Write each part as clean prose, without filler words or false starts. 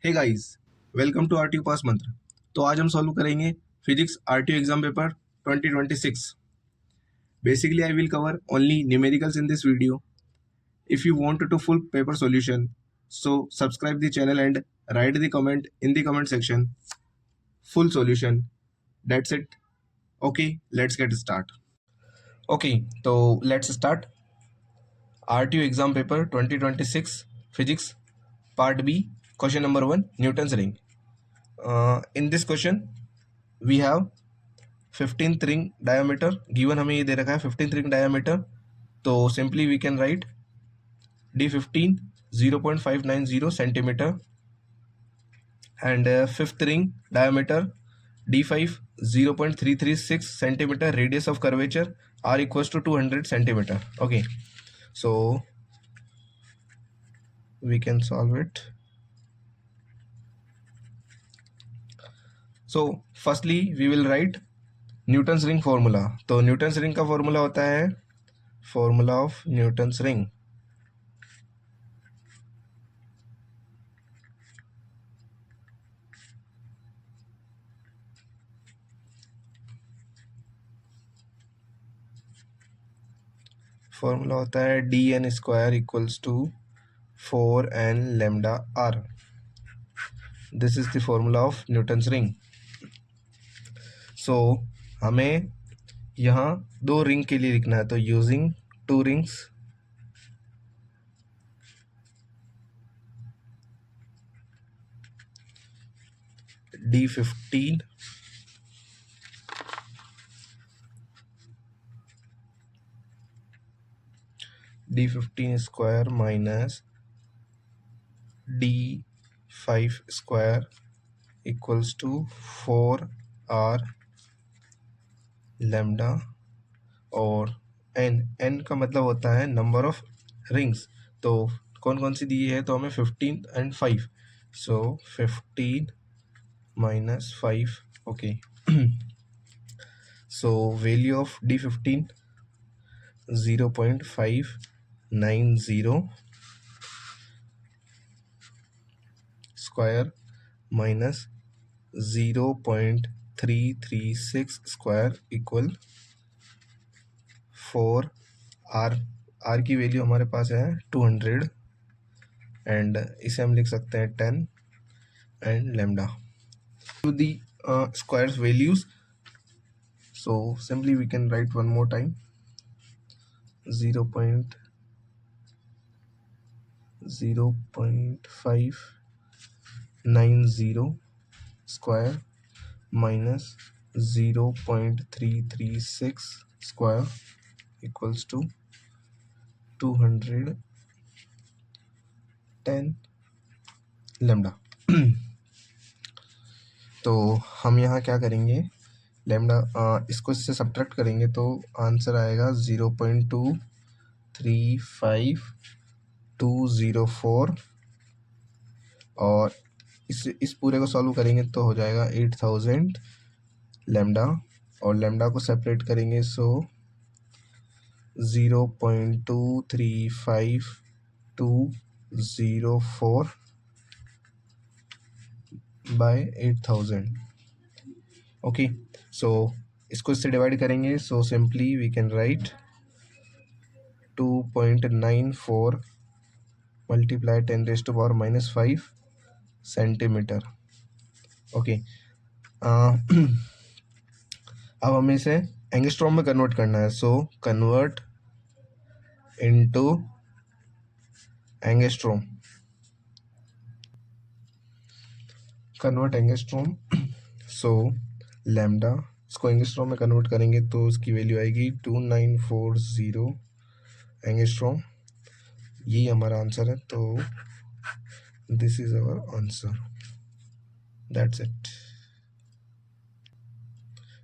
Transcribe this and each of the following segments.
Hey guys, welcome to RTU pass mantra. तो आज हम सॉल्व करेंगे physics RTU exam paper 2026। Basically I will cover only numericals in this video. If you want to full paper solution, so subscribe the channel and write the comment in the comment section. Full solution. That's it. Okay, let's get start. Okay, so let's start. RTU exam paper 2026 physics part B, question number 1, Newton's ring. In this question we have 15th ring diameter given. हमें ये दे रखा है 15th ring diameter, तो simply we can write D15 0.590 centimeter and fifth ring diameter D5 0.336 centimeter, radius of curvature R equals to 200 centimeter. Okay, so we can solve it. So firstly we will write Newton's ring formula. तो Newton's ring का formula होता है formula of Newton's ring. Formula होता है D n square equals to 4n lambda r. This is the formula of Newton's ring. So हमें यहाँ दो ring के लिए लिखना है, तो using two rings D15 square minus D5 square equals to 4r lambda और n का मतलब होता है नंबर ऑफ रिंग्स. तो कौन कौन सी दी है, तो हमें 15 and 5, so 15 minus 5. Okay. So value of D15 0.590 square minus 0.336 square equal 4r. r की वैल्यू हमारे पास है 200 एंड इसे हम लिख सकते हैं 10 and lambda. To the squares values, so simply we can write one more time 0.590 square minus 0.336 square equals to 210 lambda. तो हम यहाँ क्या करेंगे, लैम्डा इसको इससे सब्ट्रैक्ट करेंगे तो आंसर आएगा 0.235204 और इस पूरे को सॉल्व करेंगे तो हो जाएगा 8000 लैम्डा और लैम्डा को सेपरेट करेंगे सो 0.235204 बाय 8000. ओके, सो इसको इससे डिवाइड करेंगे so simply we can write 2.94 multiply 10⁻⁻5 centimetre. Okay, अब हमें इसे एंगस्ट्रॉम में कन्वर्ट करना है, so convert into angstrom. Convert angstrom, so lambda इसको एंगस्ट्रॉम में कन्वर्ट करेंगे तो उसकी वैल्यू आएगी 2940 एंगस्ट्रॉम. यही हमारा आंसर है, तो this is our answer. That's it.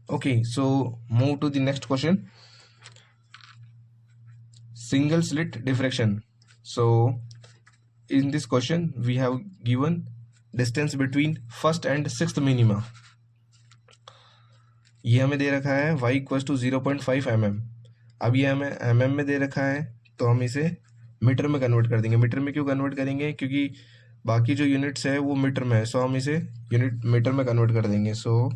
Okay, so move to the next question. Single slit diffraction. So in this question we have given distance between first and sixth minima. ये हमें दे रखा है y equals to 0.5 mm. अब ये हमें mm में दे रखा है तो हम इसे मीटर में कन्वर्ट कर देंगे. मीटर में क्यों कन्वर्ट करेंगे, क्योंकि बाकी जो यूनिट्स है वो मीटर में है, सो हम इसे यूनिट मीटर में कन्वर्ट कर देंगे। सो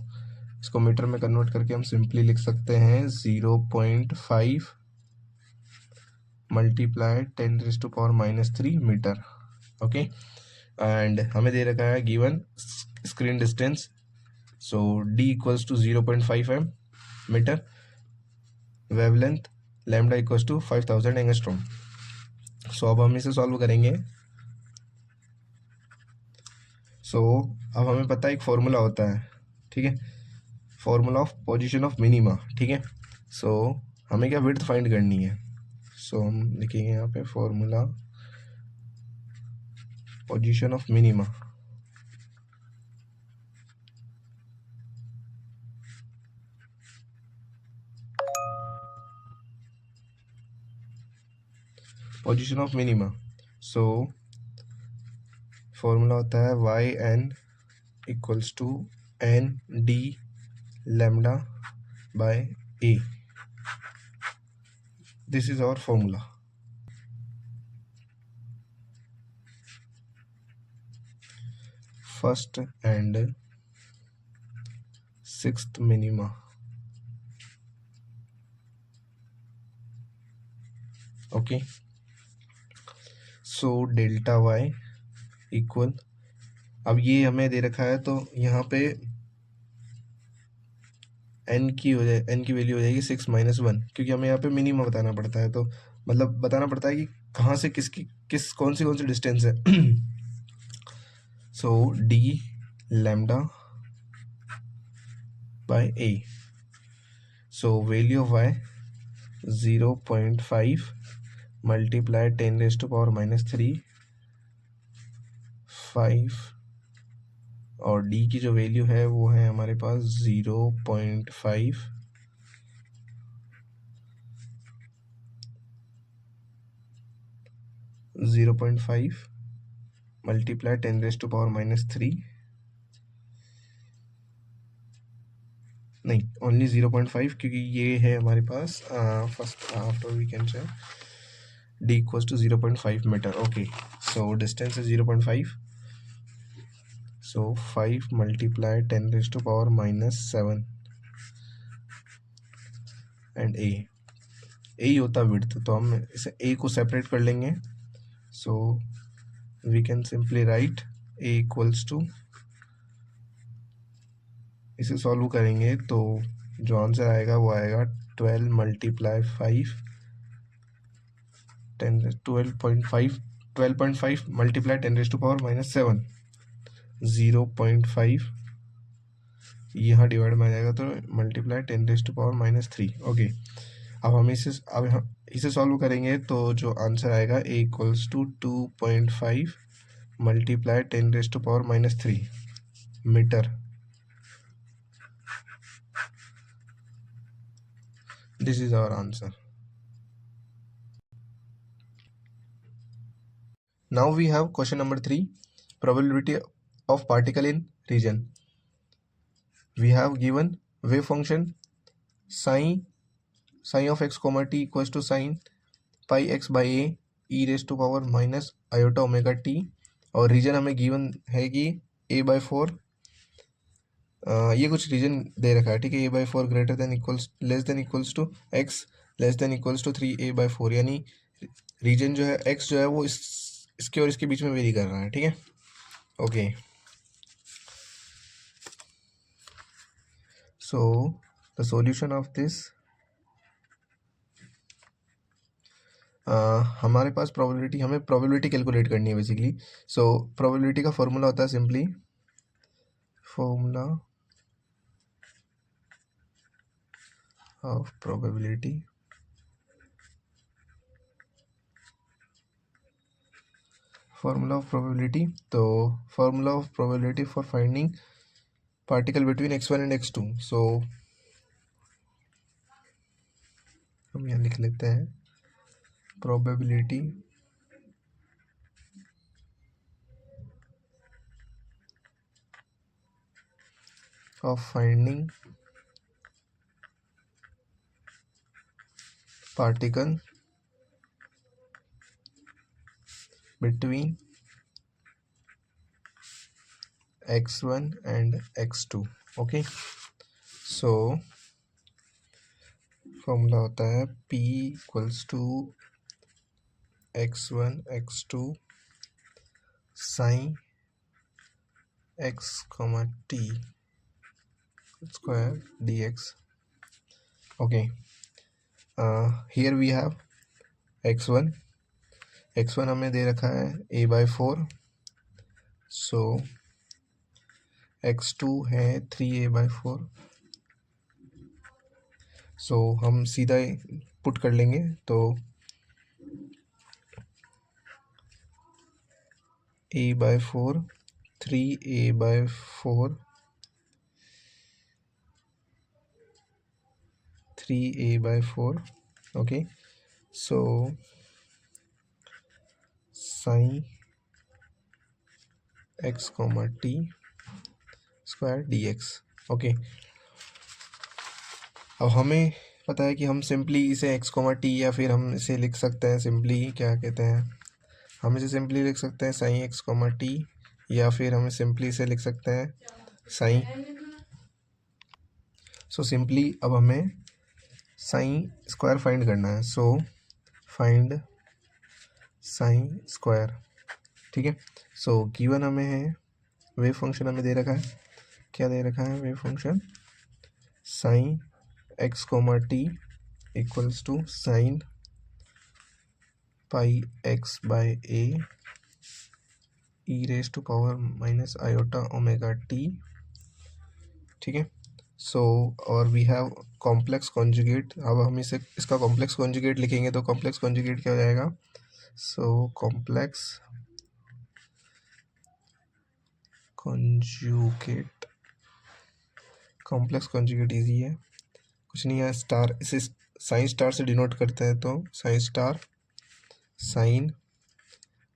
इसको मीटर में कन्वर्ट करके हम सिंपली लिख सकते हैं 0.5 मल्टीप्लाई 10⁻³ मीटर। ओके, एंड हमें दे रखा है given screen distance, so d equals to 0.5 meter, wavelength lambda equals to 5000 angstrom. So अब हम इसे सॉल्व करेंगे। सो अब हमें पता है एक फॉर्मूला होता है, ठीक है, formula of position of minima, ठीक है। सो हमें क्या विड्थ फाइंड करनी है, सो हम लिखेंगे यहाँ पे formula position of minima. Position of minima, so formula होता है y n equals to n d lambda by a. This is our formula. First and sixth minima, okay. So delta y equal, अब ये हमें दे रखा है तो यहाँ पे एन की हो जाए, एन की वैल्यू हो जाएगी 6 - 1, क्योंकि हमें यहाँ पे मिनिमम बताना पड़ता है, तो मतलब बताना पड़ता है कि कहाँ से किसकी किस कौन सी डिस्टेंस है। So D lambda by a, so value of y 0.5 multiply 10⁻³ 5, और डी की जो वैल्यू है वो है हमारे पास 0.5 मल्टीप्लाई 10⁻³ नहीं, ओनली 0.5, क्योंकि ये है हमारे पास first after we can say D equals to 0.5 meter. Okay, so distance है 0.5, सो 5 मल्टीप्लाई 10⁻⁷ एंड ए ही होता विड्थ, तो हम इसे ए को सेपरेट कर लेंगे। So we can simply write a equals to, इसे सॉल्व करेंगे तो जो आंसर आएगा वो आएगा 12 मल्टीप्लाई 5 12.5 मल्टीप्लाई 10⁻⁷ 0.5, यहाँ डिवाइड में आ जाएगा तो मल्टीप्लाई 10⁻⁻3। ओके, अब हम इसे सॉल्व करेंगे तो जो आंसर आएगा a equals to 2.5 multiply 10⁻⁻3 meter. This is our answer. Now we have question number 3, probability of particle in region. We have given wave function psi of x comma t equals to sin pi x by a e raised to power minus iota omega t, और reason हमें given है कि a/4, ये कुछ reason दे रखा है, ठीक है, a/4 greater than equals less than equals to x less than equals to 3a/4, यानी रीजन जो है x जो है वो इसके और इसके बीच में वेरी कर रहा है, ठीक है। Okay, so the solution of this, हमारे पास प्रोबेबिलिटी, हमें प्रोबेबिलिटी कैलकुलेट करनी है बेसिकली। सो प्रोबेबिलिटी का फॉर्मूला होता है सिंपली फॉर्मूला ऑफ प्रोबेबिलिटी, तो formula of probability for finding particle between x1 and x2। So हम यहाँ लिख लेते हैं probability of finding particle between x1 and x2. Okay, so formula होता है p equals to x1 x2 psi x comma t square dx. Okay, here we have x1 हमें दे रखा है a/4, सो x2 है 3a/4. सो हम सीधा पुट कर लेंगे, तो a/4 3a/4 3a/4. Okay, so sine x comma t square dx. Okay, अब हमें पता है कि हम सिंपली इसे x comma t, या फिर हम इसे लिख सकते हैं सिंपली, क्या कहते हैं, हम इसे सिंपली लिख सकते हैं साइन x comma t, या फिर हम सिंपली इसे लिख सकते हैं साइन. सो सिंपली अब हमें साइन स्क्वायर फाइंड करना है, सो फाइंड साइन स्क्वायर. ठीक है, सो गिवन हमें है, वेव फंक्शन हमें दे रखा है, क्या दे रखा है, wave function psi x comma t equals to psi pi x by a e raise to power minus iota omega t. ठीक है, सो और वी हैव कॉम्प्लेक्स कॉन्जुगेट. अब हम इसका कॉम्प्लेक्स कॉन्जुगेट लिखेंगे, तो कॉम्प्लेक्स कॉन्जुगेट क्या हो जाएगा, सो कॉम्प्लेक्स कॉन्जुगेट इजी है, कुछ नहीं है, स्टार, इसे साइन स्टार से डिनोट करते हैं, तो psi star psi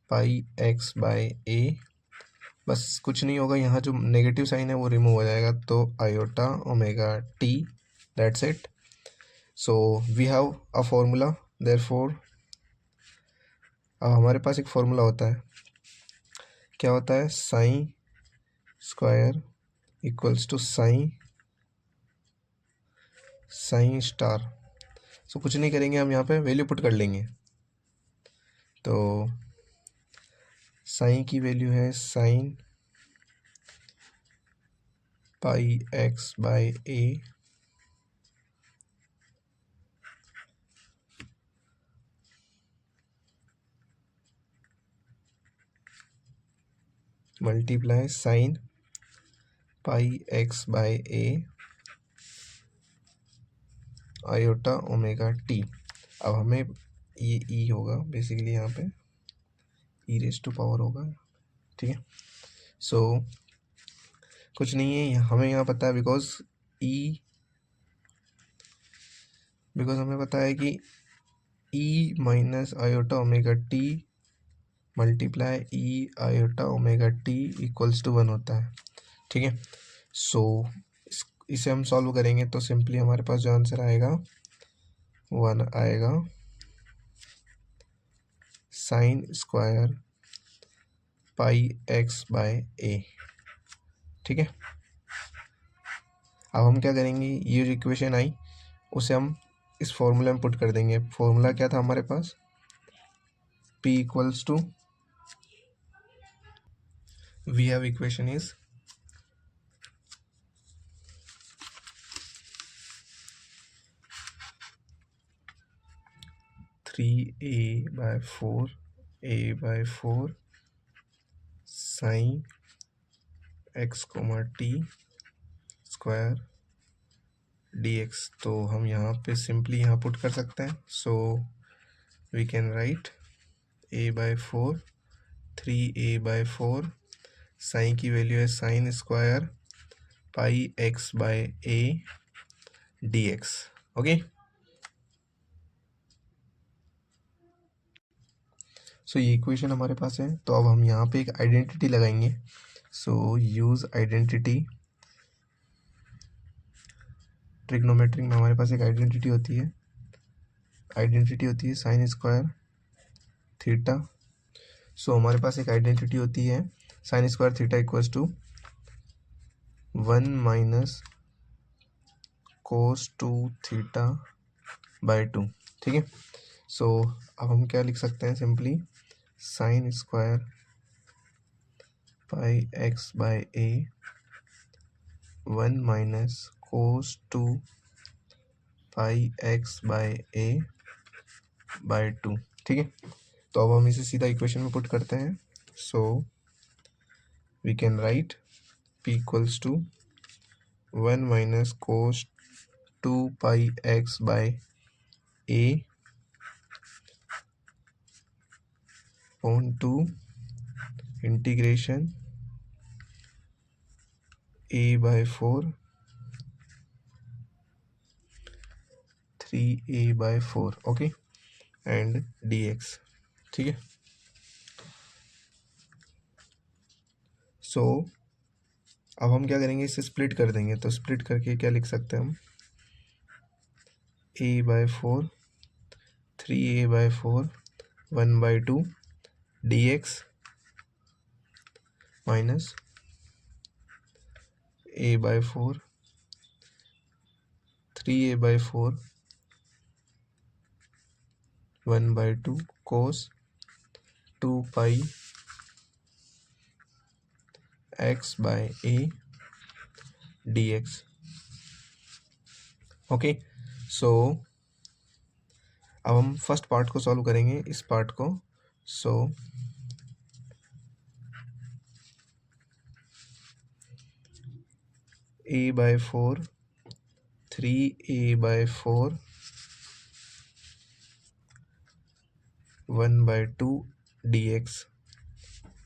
pi x by a, बस कुछ नहीं होगा, यहाँ जो नेगेटिव साइन है वो रिमूव हो जाएगा, तो iota omega t, that's it. So we have a formula, therefore अब हमारे पास एक फॉर्मूला होता है, क्या होता है, sine square equals to sine star. So कुछ नहीं करेंगे, हम यहाँ पे वैल्यू पुट कर लेंगे, तो साइन की वैल्यू है psi pi x by a multiply psi pi x by a iota omega t. अब हमें ये e होगा बेसिकली, यहाँ पे e रेज टू पावर होगा. ठीक है, सो कुछ नहीं है, हमें यहाँ पता है, बिकॉज हमें पता है कि e minus iota omega t multiply e iota omega t equals to 1 होता है. ठीक है, सो इसे हम सॉल्व करेंगे, तो सिंपली हमारे पास जो आंसर आएगा 1 आएगा, sine square pi x by a. ठीक है, अब हम क्या करेंगे, ये जो इक्वेशन आई उसे हम इस फॉर्मूले में पुट कर देंगे. फॉर्मूला क्या था हमारे पास, p equals to, we have equation is 3a/4 a/4 psi x comma t square dx. तो हम यहाँ पे सिंपली यहाँ पुट कर सकते हैं, so we can write a/4 3a/4 sine की वैल्यू है sine square pi x by a dx. Okay, so ये इक्वेशन हमारे पास है, तो अब हम यहाँ पे एक आइडेंटिटी लगाएंगे, सो यूज़ आइडेंटिटी. ट्रिग्नोमेट्रिक में हमारे पास एक आइडेंटिटी होती है साइन स्क्वायर थीटा. सो हमारे पास एक आइडेंटिटी होती है sine square theta equals to 1 minus cos 2 theta by 2, ठीक है। सो अब हम क्या लिख सकते हैं, simply sine square pi x by a 1 minus cos 2 pi x by a by 2, ठीक है। तो अब हम इसे सीधा इक्वेशन में पुट करते हैं। So we can write p equals to 1 minus cos 2 pi x by a upon 2 integration a by 4 3a by 4, okay, and dx, ठीक है। सो अब हम क्या करेंगे, इसे स्प्लिट कर देंगे। तो स्प्लिट करके क्या लिख सकते हैं हम, a by 4 3a by 4 1 by 2 dx minus a by 4 3a by 4 1 by 2 cos 2 pi x by a dx, okay. So अब हम फर्स्ट पार्ट को सॉल्व करेंगे, इस पार्ट को। So a by 4 3a by 4 1 by 2 dx,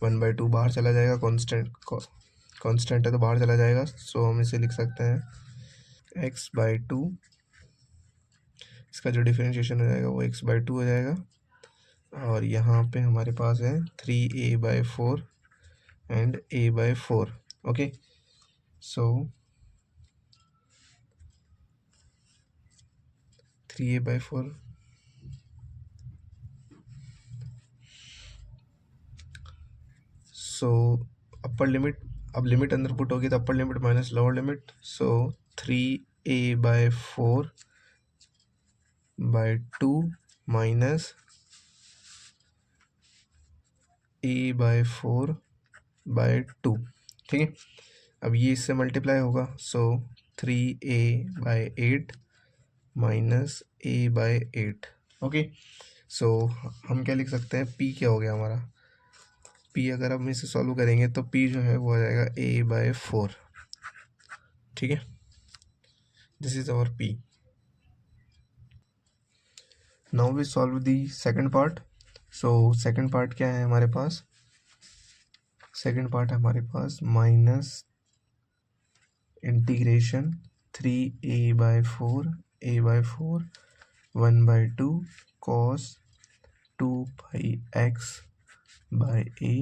1 by 2 बाहर चला जाएगा, constant है तो बाहर चला जाएगा। सो हम इसे लिख सकते हैं x बाय 2, इसका जो डिफरेंशिएशन हो जाएगा वो x बाय 2 हो जाएगा। और यहाँ पे हमारे पास है 3a by 4 and a by 4, okay. So 3a by 4, so upper limit, अब लिमिट अंदर पुट होगी तो upper limit minus lower limit. So 3a by 4 by 2 minus a by 4 by 2, ठीक है। अब ये इससे मल्टीप्लाई होगा। So 3a by 8 minus a by 8, okay. So हम क्या लिख सकते हैं, p क्या हो गया हमारा, p अगर हम इसे सॉल्व करेंगे तो p जो है वो आ जाएगा a बाय 4, ठीक है। This is our p। Now we solve the second part. So second part क्या है हमारे पास, सेकंड पार्ट है हमारे पास minus integration 3a by 4 a by 4 1 by 2 cos 2 pi x by a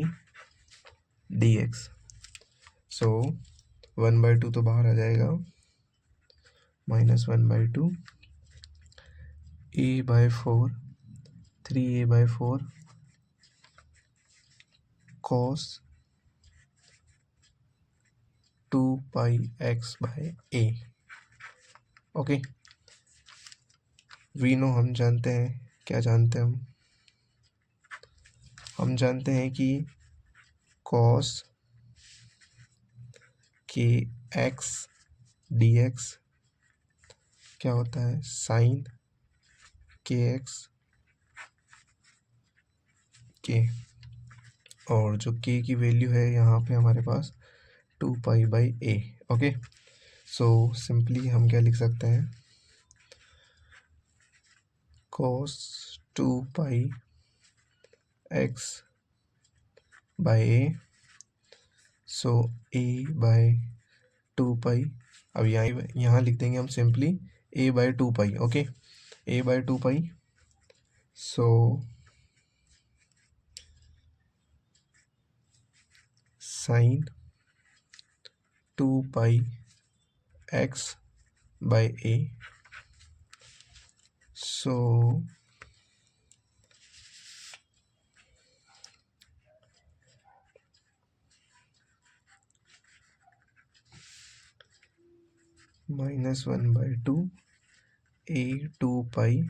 dx। So 1 by 2 तो बाहर आ जाएगा, minus 1 by 2 a by 4 3a by 4 cos 2 pi x by a, okay. We know, हम जानते हैं, क्या जानते हैं हम जानते हैं कि cos के x dx क्या होता है, साइन के एक्स के, और जो k की वैल्यू है यहाँ पे हमारे पास 2 pi by a, okay. So simply हम क्या लिख सकते हैं, cos 2 pi x by a, so a by 2 pi. अब यहाँ लिख देंगे हम simply a by 2 pi, okay, a by 2 pi. So sine 2 pi x by a, so -1/2 a2 pi,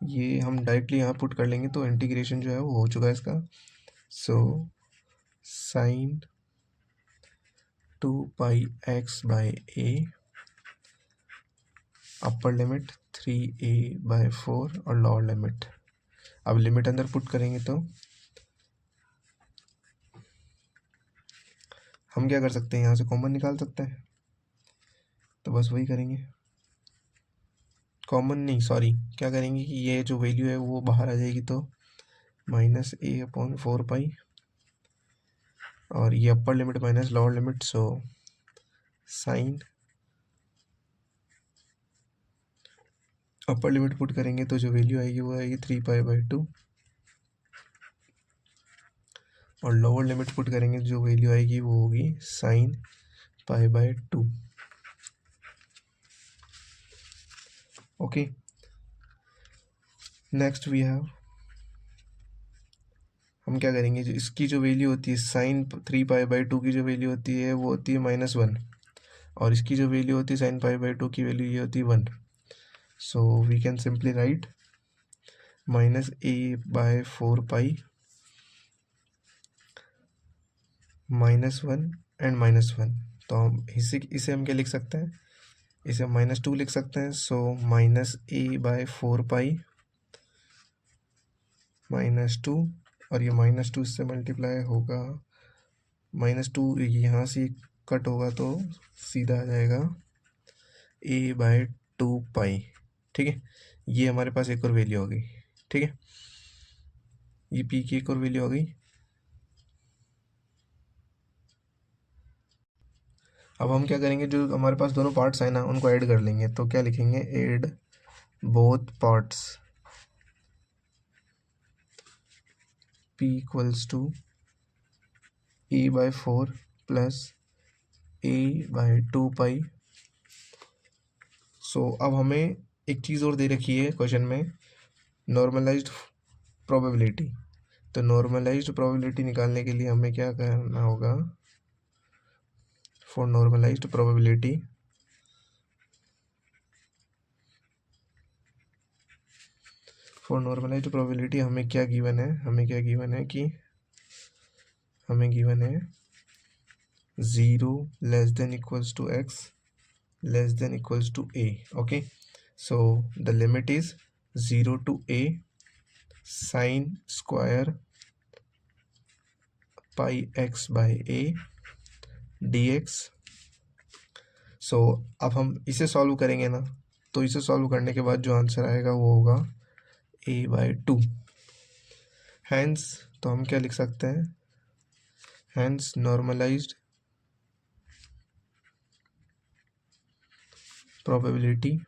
ये हम डायरेक्टली यहाँ पुट कर लेंगे तो इंटीग्रेशन जो है वो हो चुका है इसका। सो साइन 2 पाई x/a, अपर लिमिट 3a/4 और लोअर लिमिट। अब लिमिट अंदर पुट करेंगे तो हम क्या कर सकते हैं, यहाँ से कॉमन निकाल सकते हैं, तो बस वही करेंगे। कॉमन नहीं, सॉरी, क्या करेंगे कि ये जो वैल्यू है वो बाहर आ जाएगी, तो -a/4 पाई, और ये अपर limit minus lower limit, so sine upper limit put करेंगे तो जो वैल्यू आएगी वो आएगी 3π/2, और लोअर लिमिट पुट करेंगे जो वैल्यू आएगी वो होगी sine π/2। Okay, next we have, हम क्या करेंगे, जो इसकी जो वैल्यू होती है साइन 3π/2 की जो वैल्यू होती है वो होती है -1, और इसकी जो वैल्यू होती है साइन π/2 की वैल्यू ये होती है 1। So we can simply write -a/4 pi -1 and -1, तो हम इसे हम क्या लिख सकते हैं, इसे हम -2 लिख सकते हैं। सो -a/4 पाई -2, और ये -2 इससे मल्टीप्लाई होगा, -2 यहाँ से कट होगा तो सीधा आ जाएगा a/2 पाई। ठीक है, ये हमारे पास एक और वैल्यू हो गई। ठीक है, ये p की एक और वैल्यू हो गई। अब हम क्या करेंगे, जो हमारे पास दोनों पार्ट्स हैं ना उनको ऐड कर लेंगे, तो क्या लिखेंगे, add both parts, p equals to a/4 plus a/2 pi. So अब हमें एक चीज़ और दे रखी है क्वेश्चन में, नॉर्मलाइज्ड प्रोबेबिलिटी। तो नॉर्मलाइज्ड प्रोबेबिलिटी निकालने के लिए हमें क्या करना होगा, फॉर नॉर्मलाइज्ड प्रोबेबिलिटी हमें क्या गिवन है, हमें गिवन है 0 less than equals to x less than equals to a। Okay, so the limit is 0 to a sine square pi x/a dx। So अब हम इसे सॉल्व करेंगे ना, तो इसे सॉल्व करने के बाद जो आंसर आएगा वो होगा a/2। हैंस तो हम क्या लिख सकते हैं, hence normalized probability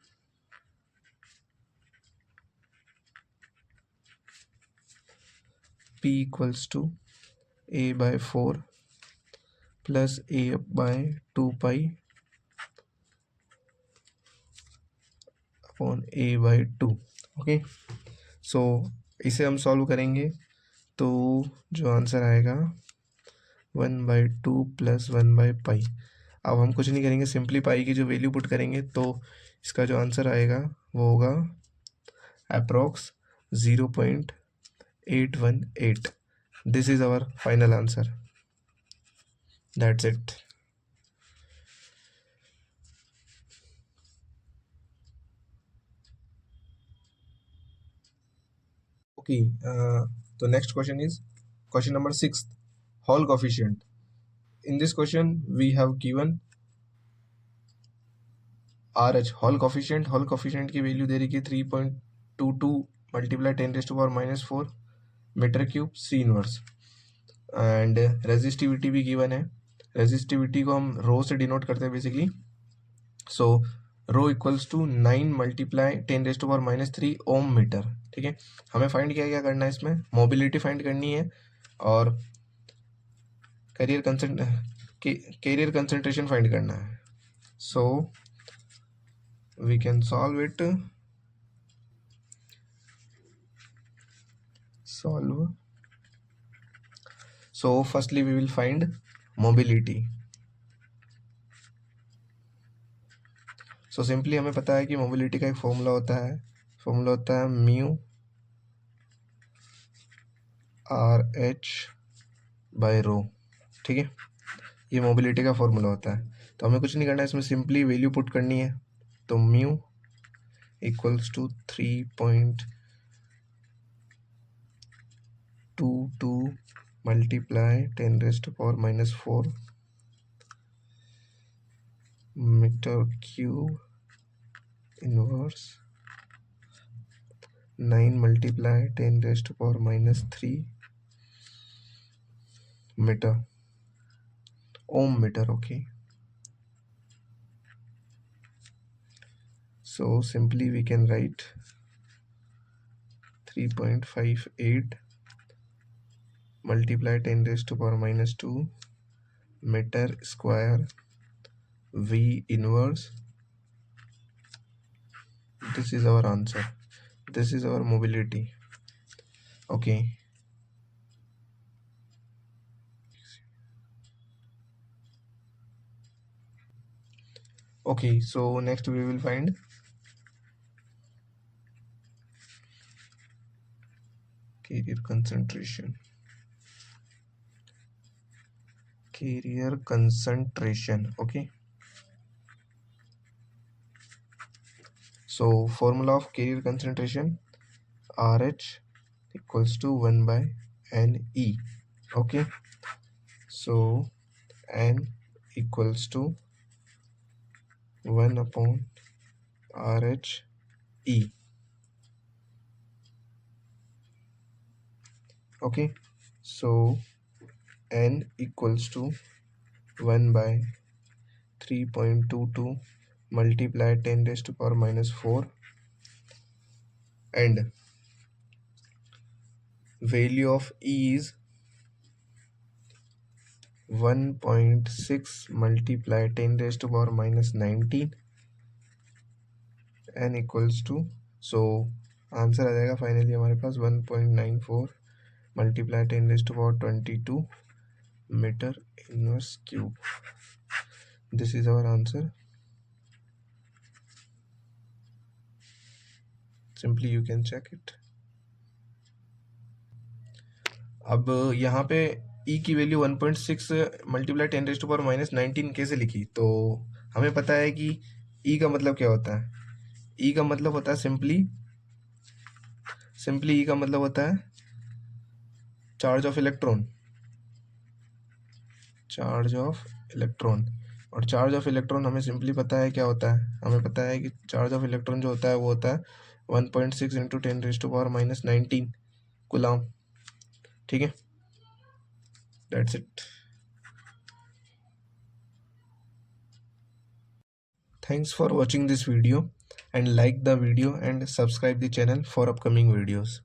p equals to a/4 plus a/2 pi upon a/2। Okay, so इसे हम सॉल्व करेंगे तो जो आंसर आएगा 1/2 प्लस 1/पाई। अब हम कुछ नहीं करेंगे, सिंपली पाई की जो वैल्यू पुट करेंगे तो इसका जो आंसर आएगा वो होगा approx 0.818। This is our final answer, that's it. Okay, तो next question is question number 6, Hall coefficient. in this question we have given RH Hall coefficient की वैल्यू दे रही है 3.22 multiply 10⁻⁻4 meter cube C inverse, and resistivity भी given है। Resistivity को हम rho से डिनोट करते हैं basically. So rho equals to 9 multiply 10⁻³ ohm meter. ठीक है, हमें फाइंड क्या करना है, इसमें मोबिलिटी फाइंड करनी है और कैरियर कंसंट्रेशन फाइंड करना है। सो we can solve it. So firstly we will find mobility. So simply हमें पता है कि मोबिलिटी का एक फॉर्मूला होता है म्यू आर एच बाय रो, ठीक है। ये मोबिलिटी का फॉर्मूला होता है। तो हमें कुछ नहीं करना है, इसमें सिंपली वैल्यू पुट करनी है। तो mu equals to 3.22 multiply 10⁻⁻⁴ metre cube inverse 9 multiply 10⁻³ metre, ohm metre, okay. So simply we can write 3.58 multiply 10⁻⁻² meter square V inverse. This is our answer. This is our mobility. Okay. Okay, so next we will find carrier concentration. Okay. So formula of carrier concentration, RH equals to 1 by NE. Okay. So N equals to 1 upon RH E. Okay. So N equals to 1 by 3.22 multiply 10⁻⁻⁴ and value of E is 1.6 multiply 10⁻⁻⁹ n equals to, so answer आ जाएगा finally हमारे पास 1.94 multiply 10⁻22 meter inverse cube. This is our answer. Simply you can check it. अब यहाँ पे E की value 1.6 multiply 10⁻⁻⁹ कैसे लिखी? तो हमें पता है कि E का मतलब क्या होता है. E का मतलब होता है सिंपली E का मतलब होता है चार्ज ऑफ इलेक्ट्रॉन. और चार्ज ऑफ इलेक्ट्रॉन हमें सिंपली पता है क्या होता है. हमें पता है कि चार्ज ऑफ इलेक्ट्रॉन जो होता है वो होता है 1.6 इंटू 10⁻⁻⁹ कूलम. ठीक है, that's it. Thanks for watching this video and like the video and subscribe the channel for upcoming videos.